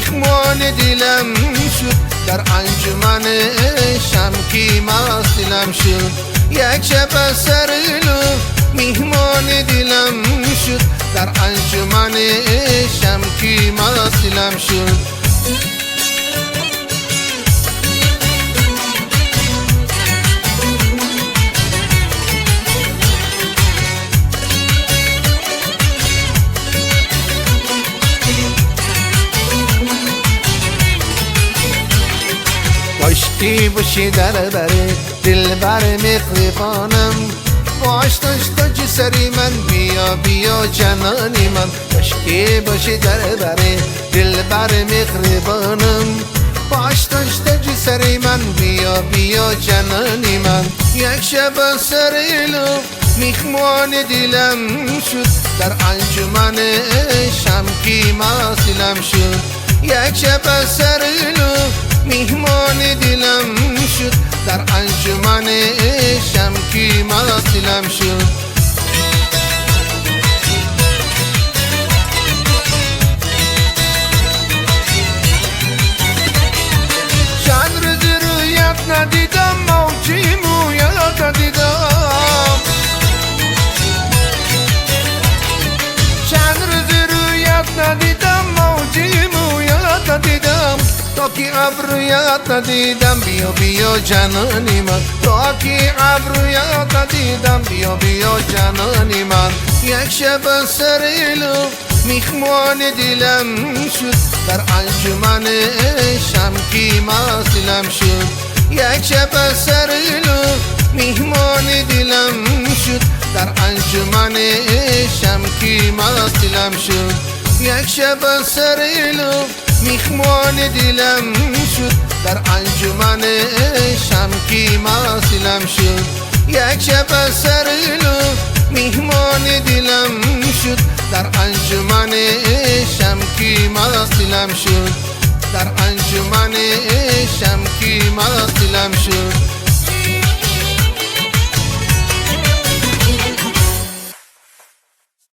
میهمان دلم شد در انجمن شم کی مستم شد یک شب سرلو میهمان دلم شد در انجمن شم کی مستم شد عشقی باشی در دل بر مهربانم باش داشتا جسری من بیا بیا جنانی من عشقی باشی در دل بر مهربانم باش داشتا جسری من بیا بیا جنانی من یک شب سرلو میهمان دلم شد در انجمن شم کی مستم شد یک شب سرلو میهمان دلم شد در انجمن شم کی مستم شد چند روز رویت ندیدم موجی مویت ندیدم چند روز رویت ندیدم موجی مویت ندیدم تا که ابرویت ندیدم بیا بیا جنانی من تا که ابرویت ندیدم بیا بیا جنانی من یک شب سرلو میهمان دلم شد در انجمن شم کی مستم شد یک شب سرلو میهمان دلم شد در انجمن شم کی مستم شد یک شب سرلو میهمان دلم شد در انجمن شم کی مستم شد یک شب سرلو میهمان دلم شد در انجمن شم کی مستم شد در انجمن شم کی مستم شد